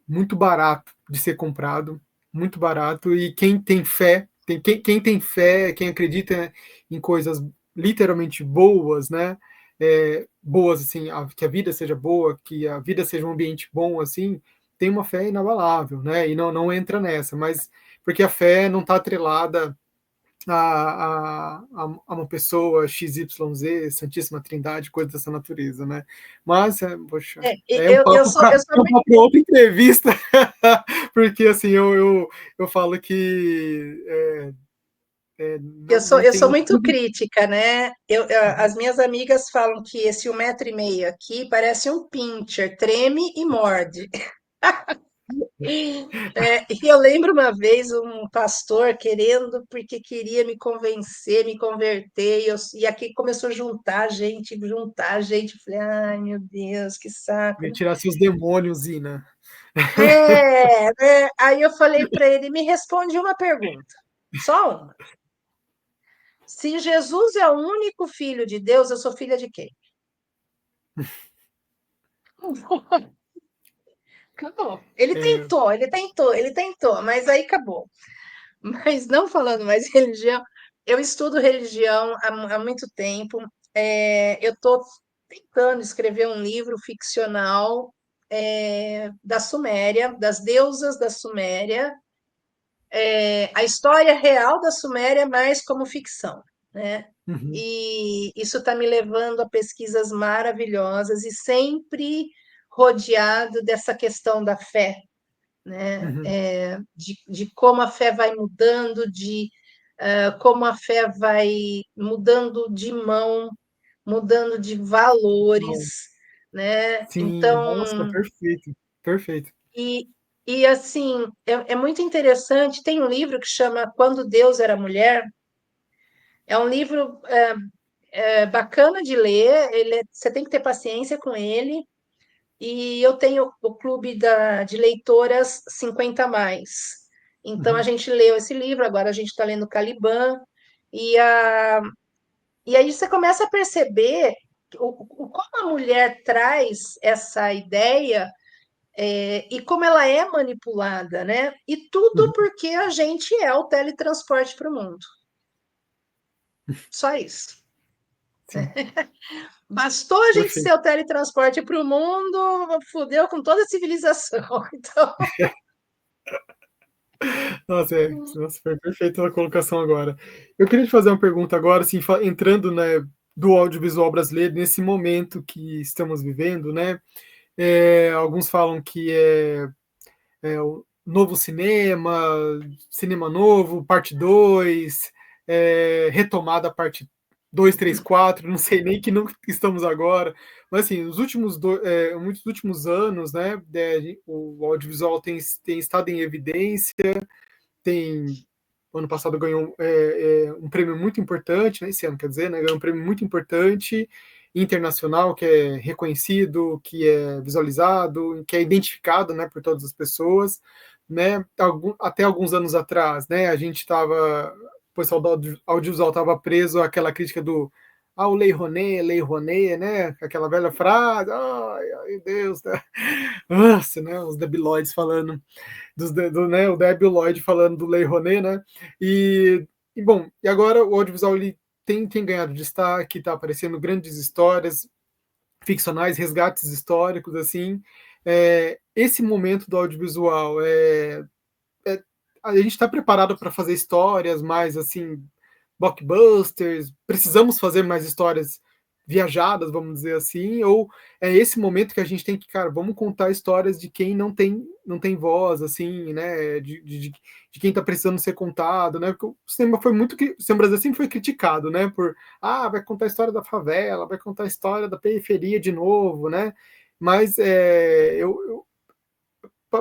muito barato de ser comprado, muito barato, e quem tem fé, quem tem fé, quem acredita em coisas literalmente boas, né? Boas assim, que a vida seja boa, que a vida seja um ambiente bom, assim, tem uma fé inabalável, né? E não entra nessa, mas porque a fé não está atrelada a uma pessoa XYZ, Santíssima Trindade, coisa dessa natureza, né? Mas, poxa, Eu sou é um papo para outra entrevista, porque assim, eu falo que Eu não sou tem. muito crítica, né? As minhas amigas falam que esse 1,5 m aqui parece um pincher, treme e morde. E eu lembro uma vez um pastor querendo, porque queria me convencer, me converter, e aqui começou a juntar gente. Eu falei, ai meu Deus, que saco, Vai né? tirar seus demônios, Ina. Né? Aí eu falei para ele, me responde uma pergunta, só uma. Se Jesus é o único filho de Deus, eu sou filha de quem? Acabou. É, Ele tentou, mas aí acabou. Mas não falando mais de religião, eu estudo religião há muito tempo. Eu estou tentando escrever um livro ficcional da Suméria, das deusas da Suméria, a história real da Suméria, mais como ficção, né? uhum, E isso está me levando a pesquisas maravilhosas e sempre rodeado dessa questão da fé, né? uhum, De como a fé vai mudando, como a fé vai mudando de mão, mudando de bom, valores, né? sim, nossa, Então, perfeito, perfeito. e, e assim, é muito interessante. Tem um livro que chama Quando Deus Era Mulher. É um livro bacana de ler. Você tem que ter paciência com ele. E eu tenho o clube de leitoras 50 mais. Então a Uhum, gente leu esse livro, agora a gente está lendo Caliban, e E aí você começa a perceber como a mulher traz essa ideia e como ela é manipulada, né? E tudo Uhum. porque a gente é o teletransporte para o mundo. Só isso. Sim, Bastou a gente ser perfeito. o teletransporte para o mundo, fudeu com toda a civilização. Então, Nossa, nossa, foi perfeita a colocação agora. Eu queria te fazer uma pergunta agora, assim, entrando, né, do audiovisual brasileiro nesse momento que estamos vivendo, né? Alguns falam que o novo cinema, cinema novo, parte 2, retomada parte 2, 3, 4, não sei nem que não estamos agora, mas assim, muitos últimos anos, né, o audiovisual tem estado em evidência, tem ano passado ganhou um prêmio muito importante, né, esse ano quer dizer, né, ganhou um prêmio muito importante internacional, que é reconhecido, que é visualizado, que é identificado, né, por todas as pessoas, né, até alguns anos atrás, né, a gente estava, o pessoal do audiovisual estava preso àquela crítica do o Lei Rouanet, né, aquela velha frase, ai Deus, né? Nossa, né, os debilóides falando né, o Débil Lloyd falando do Lei Rouanet, né? Bom, e agora o audiovisual ele tem ganhado destaque, está aparecendo grandes histórias ficcionais, resgates históricos, assim. Esse momento do audiovisual é, a gente está preparado para fazer histórias mais assim blockbusters? Precisamos fazer mais histórias viajadas, vamos dizer assim, ou é esse momento que a gente tem que, cara, vamos contar histórias de quem não tem voz, assim, né, de quem está precisando ser contado, né, porque o cinema foi muito, o cinema brasileiro sempre foi criticado, né, vai contar a história da favela, vai contar a história da periferia de novo, né, mas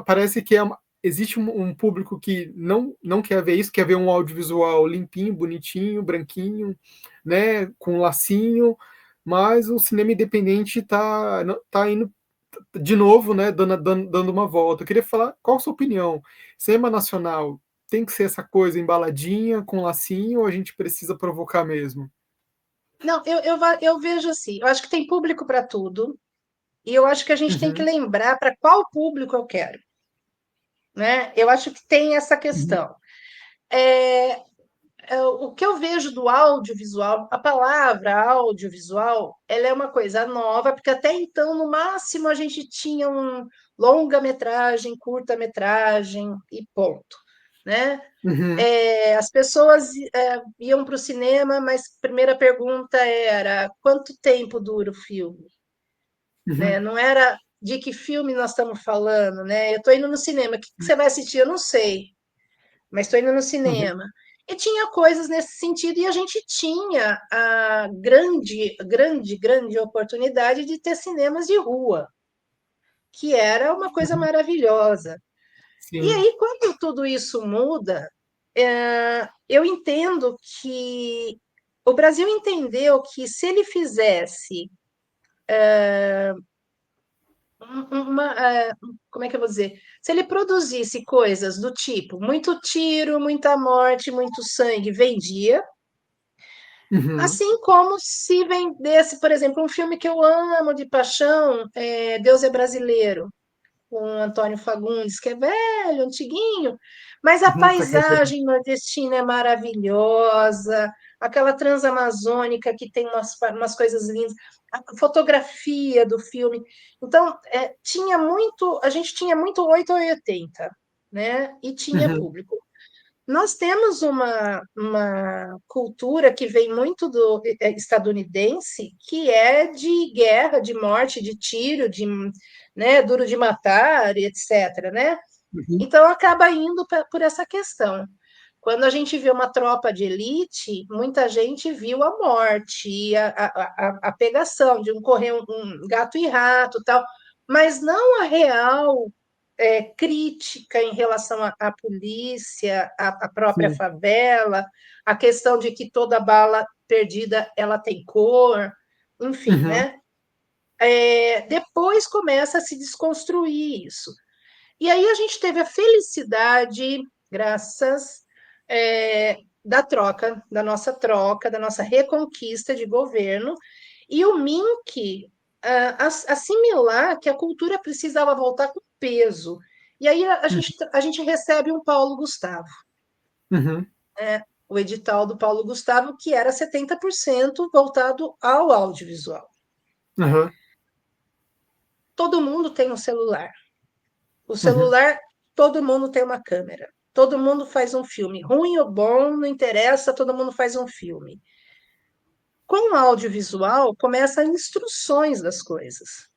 parece que existe um público que não quer ver isso, quer ver um audiovisual limpinho, bonitinho, branquinho, né, com um lacinho, mas o cinema independente tá indo de novo, né, dando uma volta. Eu queria falar, qual a sua opinião? Cinema nacional tem que ser essa coisa embaladinha, com lacinho, ou a gente precisa provocar mesmo? não, eu vejo assim, eu acho que tem público para tudo, e eu acho que a gente tem que Uhum, lembrar para qual público eu quero, né? Eu acho que tem essa uhum, questão. O que eu vejo do audiovisual, a palavra audiovisual, ela é uma coisa nova, porque até então, no máximo, a gente tinha um longa-metragem, curta-metragem e ponto, né? uhum, As pessoas iam para o cinema, mas a primeira pergunta era quanto tempo dura o filme, né? uhum, Não era de que filme nós estamos falando, né? Eu estou indo no cinema, o que você vai assistir? Eu não sei, mas estou indo no uhum, cinema. E tinha coisas nesse sentido, e a gente tinha a grande oportunidade de ter cinemas de rua, que era uma coisa uhum, maravilhosa. E sim, aí, quando tudo isso muda, eu entendo que o Brasil entendeu que se ele fizesse como é que eu vou dizer? Se ele produzisse coisas do tipo muito tiro, muita morte, muito sangue, vendia. uhum, Assim como se vendesse, por exemplo, um filme que eu amo de paixão, Deus é Brasileiro, com o Antônio Fagundes, que é velho, antiguinho, mas a uhum, tá querendo. paisagem nordestina é maravilhosa, aquela transamazônica que tem umas coisas lindas, a fotografia do filme. Então, a gente tinha muito 8 ou 80, né? E tinha Uhum, público. Nós temos uma cultura que vem muito do estadunidense, que é de guerra, de morte, de tiro, de, né, duro de matar, etc., né? uhum, Então acaba indo por essa questão. Quando a gente vê uma tropa de elite, muita gente viu a morte, a pegação de correr um gato e rato, tal, mas não a real crítica em relação à polícia, à própria sim, favela, a questão de que toda bala perdida ela tem cor, enfim, uhum, né? Depois começa a se desconstruir isso. E aí a gente teve a felicidade, graças da nossa troca, da nossa reconquista de governo, e o Mink assimilar que a cultura precisava voltar com peso. E aí a gente recebe um Paulo Gustavo, Uhum. né? O edital do Paulo Gustavo, que era 70% voltado ao audiovisual. Uhum. Todo mundo tem um celular. O Uhum. celular, todo mundo tem uma câmera. Todo mundo faz um filme. Ruim ou bom, não interessa, todo mundo faz um filme. Com o audiovisual, começam as instruções das coisas.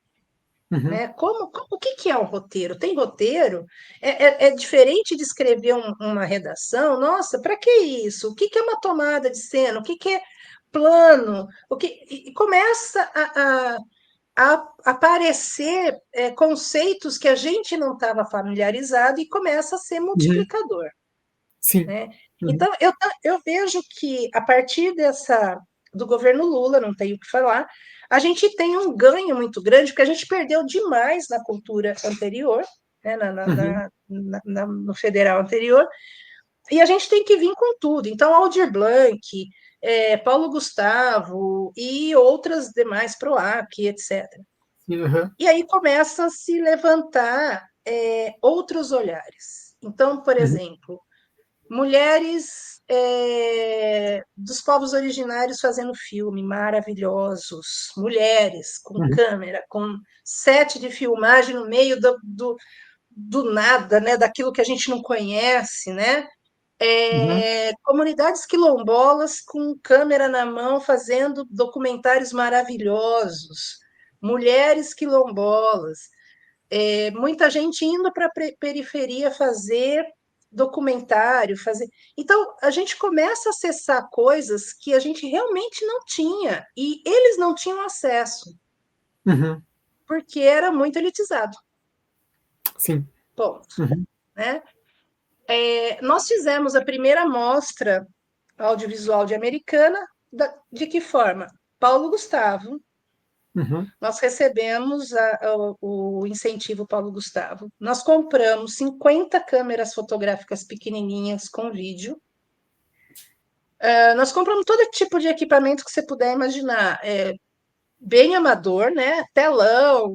Uhum. Né? O que é um roteiro? Tem roteiro? É diferente de escrever uma redação? Nossa, para que isso? O que é uma tomada de cena? O que é plano? E começa a aparecer conceitos que a gente não estava familiarizado e começa a ser Uhum. multiplicador. Sim. Né? Uhum. Então, eu vejo que a partir do governo Lula, não tenho o que falar, a gente tem um ganho muito grande, porque a gente perdeu demais na cultura anterior, né, Uhum. no federal anterior, e a gente tem que vir com tudo. Então, Aldir Blanc, Paulo Gustavo e outras demais, PROAC, etc. Uhum. E aí começam a se levantar outros olhares. Então, por Uhum. exemplo, mulheres dos povos originários fazendo filme, maravilhosos. Mulheres com Uhum. câmera, com set de filmagem no meio do nada, né? Daquilo que a gente não conhece, né? Uhum. Comunidades quilombolas com câmera na mão fazendo documentários maravilhosos. Mulheres quilombolas. Muita gente indo para a periferia fazer documentário, fazer. Então, a gente começa a acessar coisas que a gente realmente não tinha, e eles não tinham acesso, Uhum. porque era muito elitizado. Sim. Ponto. Uhum. Né? Nós fizemos a primeira mostra audiovisual de Americana, de que forma? Paulo Gustavo, Uhum. nós recebemos o incentivo Paulo Gustavo. Nós compramos 50 câmeras fotográficas pequenininhas com vídeo. Nós compramos todo tipo de equipamento que você puder imaginar. Bem amador, né? Telão,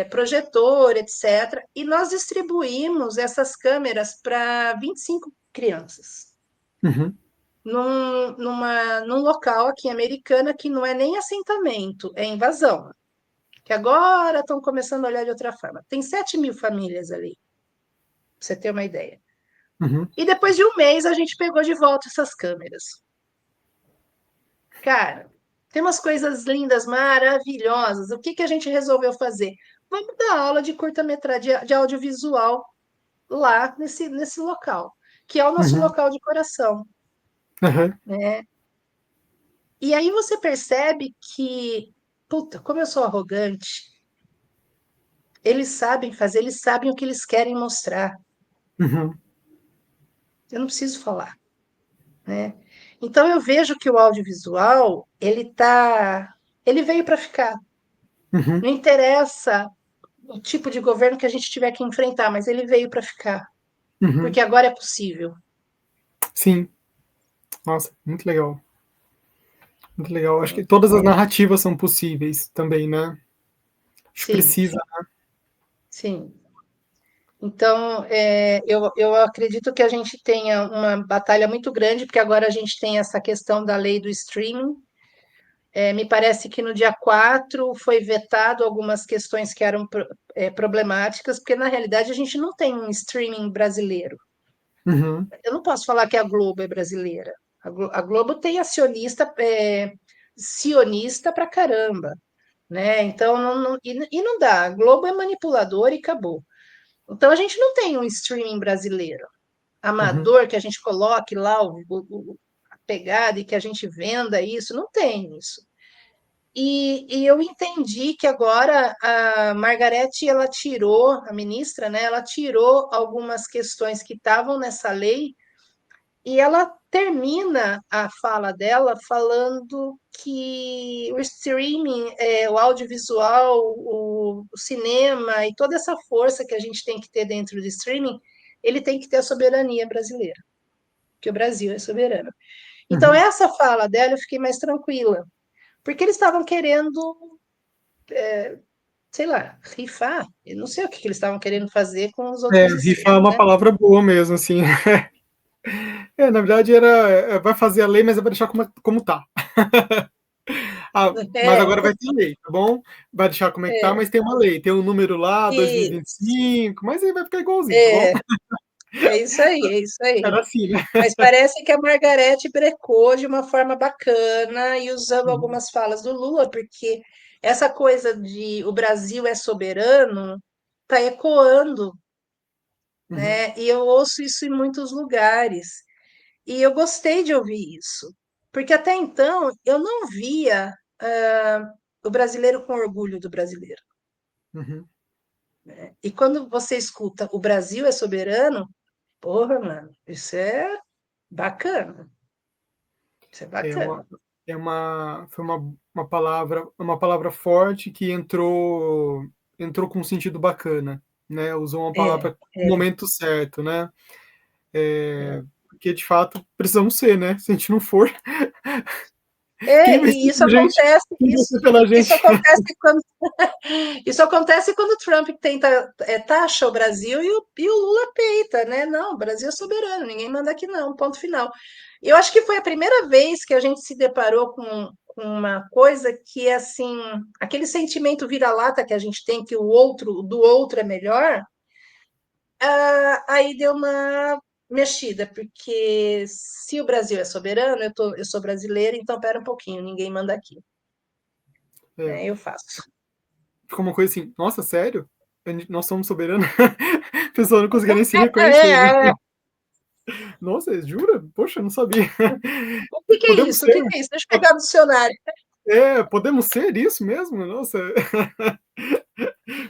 projetor, etc. E nós distribuímos essas câmeras para 25 crianças. Uhum. Num local aqui em Americana que não é nem assentamento, é invasão, que agora estão começando a olhar de outra forma. Tem 7.000 famílias ali, para você ter uma ideia. Uhum. E depois de um mês, a gente pegou de volta essas câmeras. Cara, tem umas coisas lindas, maravilhosas. O que a gente resolveu fazer? Vamos dar aula de curta-metragem de audiovisual lá nesse local, que é o nosso Uhum. local de coração. Uhum. Né? E aí você percebe que, puta, como eu sou arrogante, eles sabem fazer, eles sabem o que eles querem mostrar. Uhum. Eu não preciso falar, né? Então eu vejo que o audiovisual, ele veio para ficar. Uhum. Não interessa o tipo de governo que a gente tiver que enfrentar, mas ele veio para ficar, Uhum. porque agora é possível. Sim. Nossa, muito legal. Muito legal. Acho que todas as narrativas são possíveis também, né? Acho que Sim, precisa. sim. Então, eu acredito que a gente tenha uma batalha muito grande, porque agora a gente tem essa questão da lei do streaming. Me parece que no dia 4 foi vetado algumas questões que eram problemáticas, porque na realidade a gente não tem um streaming brasileiro. Uhum. Eu não posso falar que a Globo é brasileira. A Globo tem acionista, sionista pra caramba, né? Então, e não dá. A Globo é manipuladora e acabou. Então, a gente não tem um streaming brasileiro, Uhum. amador, que a gente coloque lá a pegada e que a gente venda isso. Não tem isso. E eu entendi que agora a Margarete, ela tirou, a ministra, né? Ela tirou algumas questões que estavam nessa lei e ela termina a fala dela falando que o streaming, o audiovisual, o cinema e toda essa força que a gente tem que ter dentro do streaming, ele tem que ter a soberania brasileira. que o Brasil é soberano. Então, Uhum. essa fala dela eu fiquei mais tranquila, porque eles estavam querendo, sei lá, rifar. Eu não sei o que eles estavam querendo fazer com os outros Rifar é estados, uma né? palavra boa mesmo, assim. Na verdade, vai fazer a lei, mas vai deixar como tá. Mas É, agora vai ter lei, tá bom? Vai deixar como é que tá, é, mas tem uma lei. Tem um número lá, isso, 2025, mas aí vai ficar igualzinho, tá bom? é, é isso aí, é isso aí. Era assim, né? Mas parece que a Margarete brecou de uma forma bacana e usando Uhum, algumas falas do Lula, porque essa coisa de o Brasil é soberano está ecoando, uhum, né? E eu ouço isso em muitos lugares. E eu gostei de ouvir isso, porque até então eu não via o brasileiro com orgulho do brasileiro. uhum. E quando você escuta o Brasil é soberano, porra, mano, isso é bacana. Isso é É bacana. uma, foi uma palavra forte que entrou com um sentido bacana, né? Usou uma É, palavra no momento certo, né? é. Porque de fato precisamos ser, né? Se a gente não for, quem vai E ser isso pela gente? acontece, Quem vai ser pela isso gente? acontece quando isso acontece quando o Trump tenta taxa o Brasil e o Lula peita, né? Não, o Brasil é soberano, ninguém manda aqui não, ponto final. Eu acho que foi a primeira vez que a gente se deparou com uma coisa que é assim, aquele sentimento vira-lata que a gente tem que o do outro é melhor, aí deu uma mexida, porque se o Brasil é soberano, eu sou brasileira, então pera um pouquinho, ninguém manda aqui, É, né? Eu faço. ficou uma coisa assim, nossa, sério? Nós somos soberanos? A pessoa não conseguia nem se reconhecer, né? É, Nossa, jura? Poxa, eu não sabia. o que que é Podemos isso? O ser? que que é isso? Deixa eu pegar o dicionário. Podemos ser isso mesmo? Nossa,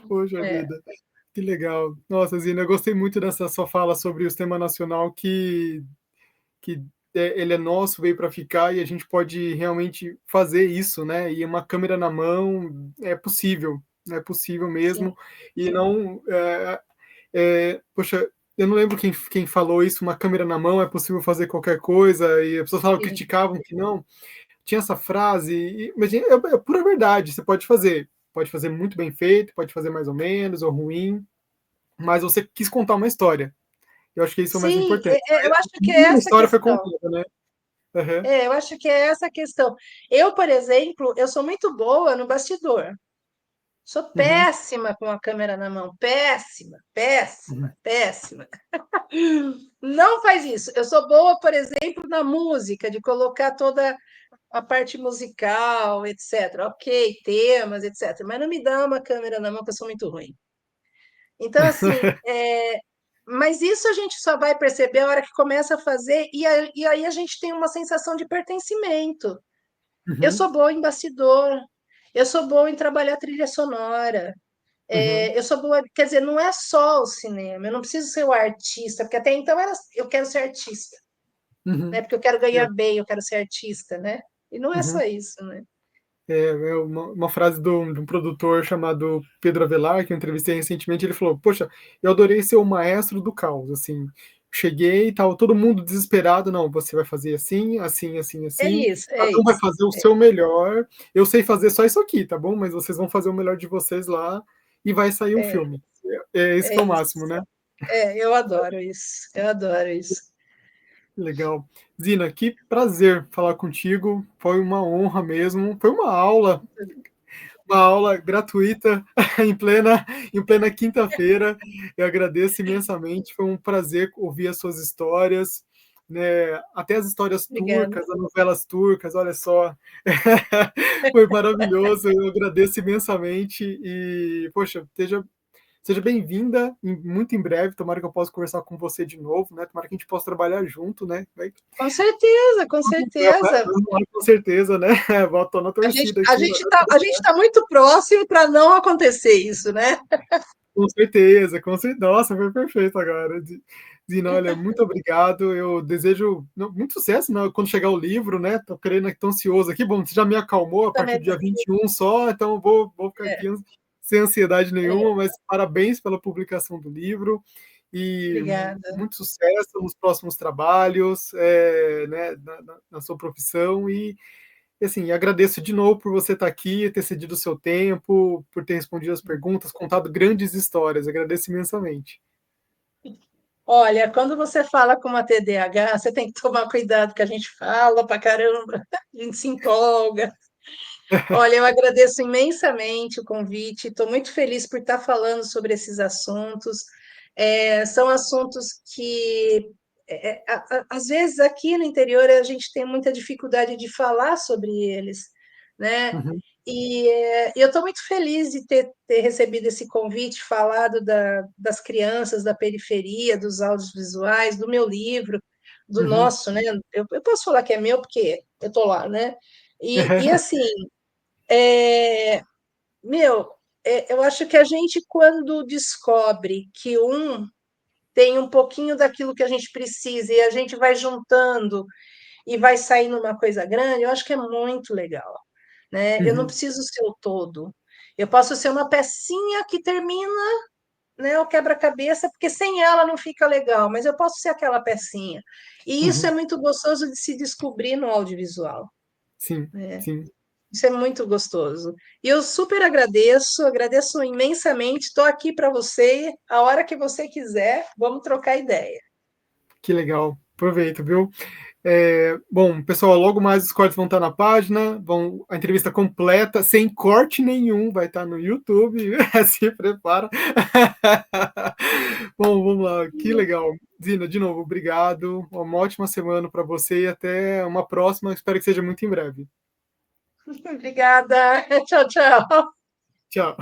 poxa É, vida, que legal. Nossa, Zina, eu gostei muito dessa sua fala sobre o sistema nacional, que ele é nosso, veio para ficar e a gente pode realmente fazer isso, né? E uma câmera na mão é possível sim, mesmo. E sim. não, poxa, eu não lembro quem falou isso, uma câmera na mão é possível fazer qualquer coisa, e as pessoas falavam, Sim. criticavam que não. Tinha essa frase, mas é pura verdade, você pode fazer muito bem feito, pode fazer mais ou menos, ou ruim, mas você quis contar uma história. Eu acho que isso é o mais Sim, importante. eu acho que é Nenhuma essa a história foi questão. contada, né? Uhum, Eu acho que é essa a questão. Eu, por exemplo, eu sou muito boa no bastidor. Sou uhum, péssima com a câmera na mão. Péssima, péssima, uhum, péssima. Não faz isso. Eu sou boa, por exemplo, na música, de colocar toda a parte musical, etc. Ok, temas, etc. Mas não me dá uma câmera na mão, que eu sou muito ruim. Então, assim, mas isso a gente só vai perceber a hora que começa a fazer, e aí a gente tem uma sensação de pertencimento. Eu uhum, sou boa em bastidor, eu sou boa em trabalhar trilha sonora, uhum, eu sou boa, quer dizer, não é só o cinema, eu não preciso ser o artista, porque até então eu quero ser artista, né? uhum. Porque eu quero ganhar É, bem, eu quero ser artista, né? E não é só uhum. isso, né? É uma frase de um produtor chamado Pedro Avelar, que eu entrevistei recentemente, ele falou, poxa, eu adorei ser o maestro do caos, assim, cheguei e tal, todo mundo desesperado, não, você vai fazer assim, assim, assim, É assim, isso, é cada um vai isso. fazer o seu melhor, eu sei fazer só isso aqui, tá bom? Mas vocês vão fazer o melhor de vocês lá e vai sair um É, filme. Esse que é é o isso. máximo, né? Eu adoro isso. Eu adoro isso. Legal. Zina, que prazer falar contigo, foi uma honra mesmo, foi uma aula gratuita em plena quinta-feira. Eu agradeço imensamente, foi um prazer ouvir as suas histórias, né? Até as histórias Obrigada. turcas, as novelas turcas, olha só. Foi maravilhoso, eu agradeço imensamente e, poxa, seja bem-vinda muito em breve. Tomara que eu possa conversar com você de novo, né? Tomara que a gente possa trabalhar junto, né? Com certeza, com certeza. Vamos lá, com certeza, né? Volto na A gente torcida a aqui. gente tá a gente tá muito próximo para não acontecer isso, né? Com certeza, com certeza. Nossa, foi perfeito agora. Zina, olha, muito obrigado. Eu desejo muito sucesso, né, quando chegar o livro, né? Tô querendo, tô ansioso aqui. Bom, você já me acalmou a partir Também do dia 21 só, então vou ficar é, aqui sem ansiedade é. nenhuma, mas parabéns pela publicação do livro. e Obrigada. muito sucesso nos próximos trabalhos, né, na sua profissão e assim, agradeço de novo por você estar aqui, ter cedido o seu tempo, por ter respondido as perguntas, contado grandes histórias, agradeço imensamente. Olha, quando você fala com uma TDAH, você tem que tomar cuidado, porque a gente fala pra caramba, a gente se empolga. Olha, eu agradeço imensamente o convite, estou muito feliz por estar falando sobre esses assuntos. São assuntos que, às vezes, aqui no interior, a gente tem muita dificuldade de falar sobre eles, né? Uhum, E eu estou muito feliz de ter recebido esse convite, falado das crianças da periferia, dos audiovisuais, do meu livro, do uhum. nosso, né? Eu posso falar que é meu, porque eu estou lá, né? E assim, é, meu, eu acho que a gente, quando descobre que um tem um pouquinho daquilo que a gente precisa e a gente vai juntando e vai saindo uma coisa grande, eu acho que é muito legal, né? Eu não Uhum, preciso ser o todo. Eu posso ser uma pecinha que termina, né, o quebra-cabeça, porque sem ela não fica legal, mas eu posso ser aquela pecinha. E isso é uhum. muito gostoso de se descobrir no audiovisual, Sim, né? sim, Isso é muito gostoso. E eu super agradeço, agradeço imensamente. Estou aqui para você, a hora que você quiser, vamos trocar ideia. que legal. Aproveito, viu? Bom, pessoal, logo mais os cortes vão estar na página, a entrevista completa, sem corte nenhum, vai estar no YouTube, se prepara. Bom, vamos lá, que legal. Zina, de novo, obrigado, uma ótima semana para você e até uma próxima, espero que seja muito em breve. Obrigada. Tchau, tchau. Tchau.